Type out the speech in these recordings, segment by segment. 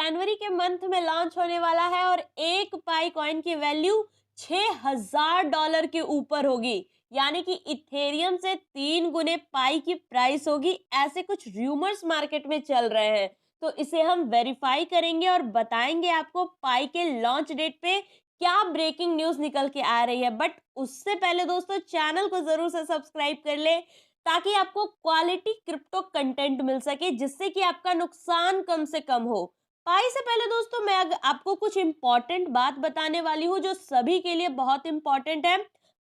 जनवरी के मंथ में लॉन्च होने वाला है और एक पाई कॉइन की वैल्यू $6000 के ऊपर होगी। यानी कि इथेरियम से 3 गुने पाई की प्राइस होगी, ऐसे कुछ रूमर्स मार्केट में चल रहे हैं। तो इसे हम वेरीफाई करेंगे और बताएंगे आपको पाई के लॉन्च डेट पे क्या ब्रेकिंग न्यूज निकल के आ रही है। बट उससे पहले दोस्तों चैनल को जरूर से सब्सक्राइब कर ले, ताकि आपको क्वालिटी क्रिप्टो कंटेंट मिल सके, जिससे कि आपका नुकसान कम से कम हो। पाई से पहले दोस्तों मैं आपको कुछ इंपॉर्टेंट बात बताने वाली हूँ, जो सभी के लिए बहुत इंपॉर्टेंट है।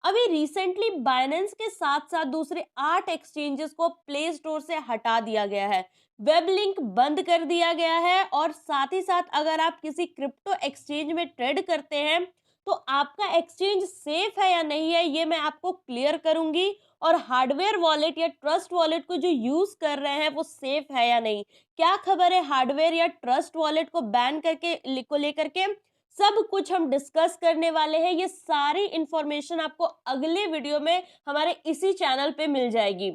अभी रिसेंटली बाइनेंस के साथ साथ दूसरे 8 एक्सचेंजेस को प्ले स्टोर से हटा दिया गया है, वेब लिंक बंद कर दिया गया है, और साथ ही साथ अगर आप किसी क्रिप्टो एक्सचेंज में ट्रेड करते हैं तो आपका एक्सचेंज सेफ है या नहीं है, ये मैं आपको क्लियर करूंगी। और हार्डवेयर वॉलेट या ट्रस्ट वॉलेट को जो यूज कर रहे हैं वो सेफ है या नहीं, क्या खबर है हार्डवेयर या ट्रस्ट वॉलेट को बैन करके को लेकर के, सब कुछ हम डिस्कस करने वाले हैं। ये सारी इंफॉर्मेशन आपको अगले वीडियो में हमारे इसी चैनल पे मिल जाएगी,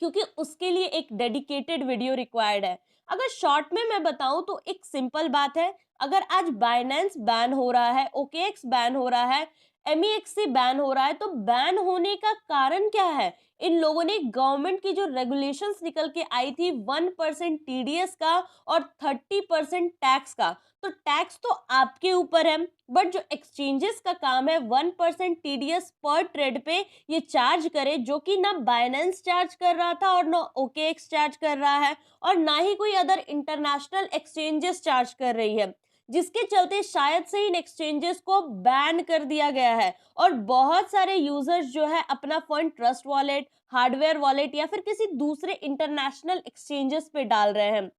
क्योंकि उसके लिए एक डेडिकेटेड वीडियो रिक्वायर्ड है। अगर शॉर्ट में मैं बताऊं तो एक सिंपल बात है, अगर आज बाइनेंस बैन हो रहा है, ओकेएक्स बैन हो रहा है, एमईएक्सी बैन हो रहा है, तो बैन होने का कारण क्या है? इन लोगों ने गवर्नमेंट की जो रेगुलेशंस निकल के आई थी 1% टीडीएस का और 30% टैक्स का, तो टैक्स तो आपके ऊपर है, बट जो एक्सचेंजेस का काम है 1% टीडीएस पर ट्रेड पे ये चार्ज करे, जो कि ना बाइनेंस चार्ज कर रहा था और ना ओकेएक्स चार्ज कर रहा है और ना ही कोई अदर इंटरनेशनल एक्सचेंजेस चार्ज कर रही है, जिसके चलते शायद से इन एक्सचेंजेस को बैन कर दिया गया है। और बहुत सारे यूजर्स जो है अपना fund trust wallet, hardware wallet या फिर किसी दूसरे इंटरनेशनल एक्सचेंजेस पे डाल रहे हैं,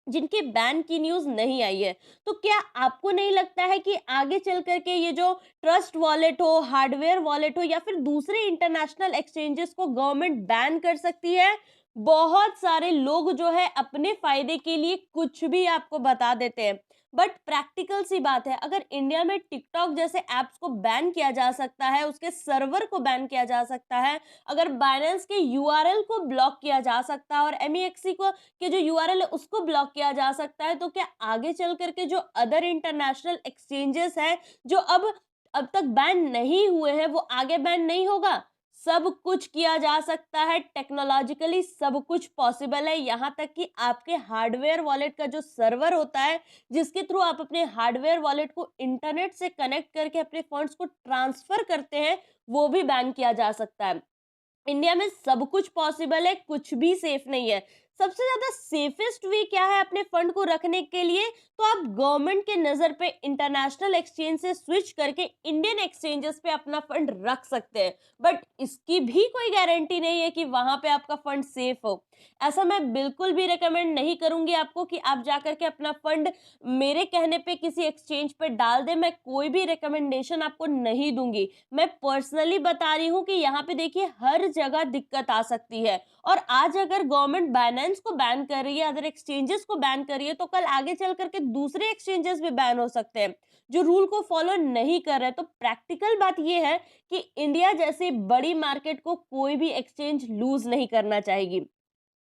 जिनके बैन की न्यूज नहीं आई है। तो क्या आपको नहीं लगता है कि आगे चल करके ये जो ट्रस्ट वॉलेट हो, हार्डवेयर वॉलेट हो या फिर दूसरे इंटरनेशनल एक्सचेंजेस को गवर्नमेंट बैन कर सकती है? बहुत सारे लोग जो है अपने फायदे के लिए कुछ भी आपको बता देते हैं, बट प्रैक्टिकल सी बात है, अगर इंडिया में टिकटॉक जैसे ऐप्स को बैन किया जा सकता है, उसके सर्वर को बैन किया जा सकता है, अगर बाइनेंस के यूआरएल को ब्लॉक किया जा सकता है और एमईएक्सी को के जो यूआरएल है उसको ब्लॉक किया जा सकता है, तो क्या आगे चल करके जो अदर इंटरनेशनल एक्सचेंजेस हैं जो अब तक बैन नहीं हुए हैं, वो आगे बैन नहीं होगा? सब कुछ किया जा सकता है, टेक्नोलॉजिकली सब कुछ पॉसिबल है। यहाँ तक कि आपके हार्डवेयर वॉलेट का जो सर्वर होता है, जिसके थ्रू आप अपने हार्डवेयर वॉलेट को इंटरनेट से कनेक्ट करके अपने फंड्स को ट्रांसफर करते हैं, वो भी बैन किया जा सकता है। इंडिया में सब कुछ पॉसिबल है, कुछ भी सेफ नहीं है। सबसे ज्यादा सेफेस्ट वे क्या है अपने फंड को रखने के लिए? तो आप गवर्नमेंट के नजर पे इंटरनेशनल एक्सचेंज से स्विच करके इंडियन एक्सचेंजेस पे अपना फंड रख सकते हैं, बट इसकी भी कोई गारंटी नहीं है कि वहां पे आपका फंड सेफ हो। ऐसा मैं बिल्कुल भी रेकमेंड नहीं करूंगी आपको कि आप जाकर के अपना फंड मेरे कहने पे किसी एक्सचेंज पे डाल दे। मैं कोई भी रिकमेंडेशन आपको नहीं दूंगी, मैं पर्सनली बता रही हूँ कि यहाँ पे देखिए हर जगह दिक्कत आ सकती है। और आज अगर गवर्नमेंट बाइनेंस को बैन कर रही है, अदर एक्सचेंजेस को बैन कर रही है, तो कल आगे चल करके दूसरे एक्सचेंजेस भी बैन हो सकते हैं जो रूल को फॉलो नहीं कर रहे। तो प्रैक्टिकल बात यह है कि इंडिया जैसी बड़ी मार्केट को कोई भी एक्सचेंज लूज नहीं करना चाहेगी।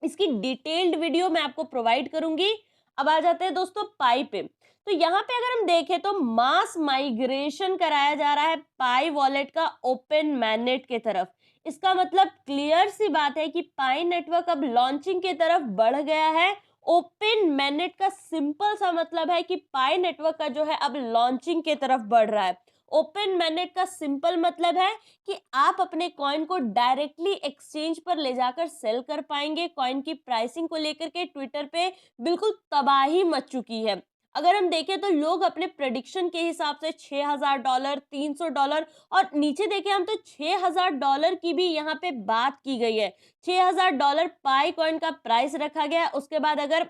इसकी डिटेल्ड वीडियो मैं आपको प्रोवाइड करूंगी। अब आ जाते हैं दोस्तों पाई पे। तो यहाँ पे अगर हम देखें तो मास माइग्रेशन कराया जा रहा है पाई वॉलेट का ओपन मैनेट के तरफ। इसका मतलब क्लियर सी बात है कि पाई नेटवर्क अब लॉन्चिंग की तरफ बढ़ गया है। ओपन मैनेट का सिंपल सा मतलब है कि पाई नेटवर्क का जो है अब लॉन्चिंग की तरफ बढ़ रहा है। ओपन मैनेट का सिंपल मतलब है कि आप अपने कॉइन को डायरेक्टली एक्सचेंज पर ले जाकर सेल कर पाएंगे। कॉइन की प्राइसिंग को लेकर के ट्विटर पे बिल्कुल तबाही मच चुकी है। अगर हम देखें तो लोग अपने प्रेडिक्शन के हिसाब से $6000, $300 और नीचे देखें हम तो $6000 की भी यहाँ पे बात की गई है। $6000 पाई कॉइन का प्राइस रखा गया है। उसके बाद अगर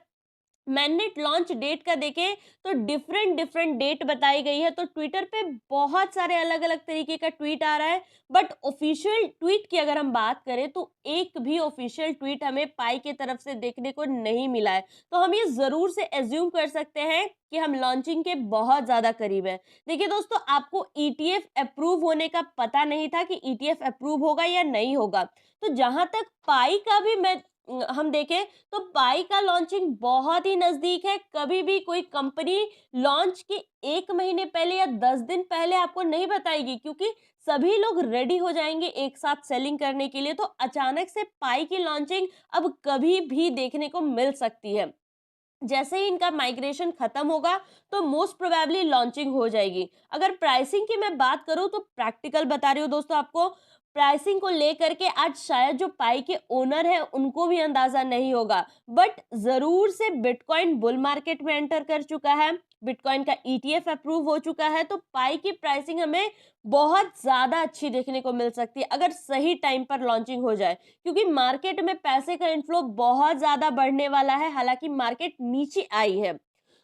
मैनेट लॉन्च डेट का देखें तो डिफरेंट डिफरेंट डेट बताई गई है। तो ट्विटर पे बहुत सारे अलग अलग तरीके का ट्वीट आ रहा है, बट ऑफिशियल ट्वीट की अगर हम बात करें तो एक भी ऑफिशियल ट्वीट हमें पाई की तरफ से देखने को नहीं मिला है। तो हम ये जरूर से एज्यूम कर सकते हैं कि हम लॉन्चिंग के बहुत ज्यादा करीब है। देखिए दोस्तों, आपको ईटीएफ अप्रूव होने का पता नहीं था कि ईटीएफ अप्रूव होगा या नहीं होगा। तो जहां तक पाई का भी मैं हम देखें तो पाई का लॉन्चिंग बहुत ही नजदीक है। कभी भी कोई कंपनी लॉन्च के 1 महीने पहले या 10 दिन पहले आपको नहीं बताएगी, क्योंकि सभी लोग रेडी हो जाएंगे एक साथ सेलिंग करने के लिए। तो अचानक से पाई की लॉन्चिंग अब कभी भी देखने को मिल सकती है। जैसे ही इनका माइग्रेशन खत्म होगा तो मोस्ट प्रोबेबली लॉन्चिंग हो जाएगी। अगर प्राइसिंग की मैं बात करूं तो प्रैक्टिकल बता रही हूँ दोस्तों आपको, प्राइसिंग को लेकर के आज शायद जो पाई के ओनर हैं उनको भी अंदाजा नहीं होगा, बट जरूर से बिटकॉइन बुल मार्केट में एंटर कर चुका है, बिटकॉइन का ईटीएफ अप्रूव हो चुका है। तो पाई की प्राइसिंग हमें बहुत ज्यादा अच्छी देखने को मिल सकती है अगर सही टाइम पर लॉन्चिंग हो जाए, क्योंकि मार्केट में पैसे का इनफ्लो बहुत ज्यादा बढ़ने वाला है। हालांकि मार्केट नीचे आई है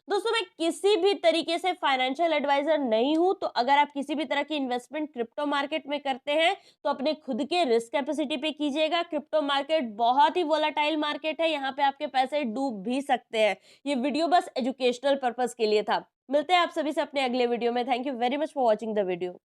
दोस्तों, मैं किसी भी तरीके से फाइनेंशियल एडवाइजर नहीं हूं, तो अगर आप किसी भी तरह की इन्वेस्टमेंट क्रिप्टो मार्केट में करते हैं तो अपने खुद के रिस्क कैपेसिटी पे कीजिएगा। क्रिप्टो मार्केट बहुत ही वोलाटाइल मार्केट है, यहाँ पे आपके पैसे डूब भी सकते हैं। ये वीडियो बस एजुकेशनल पर्पस के लिए था। मिलते हैं आप सभी से अपने अगले वीडियो में। Thank you very much for watching the video.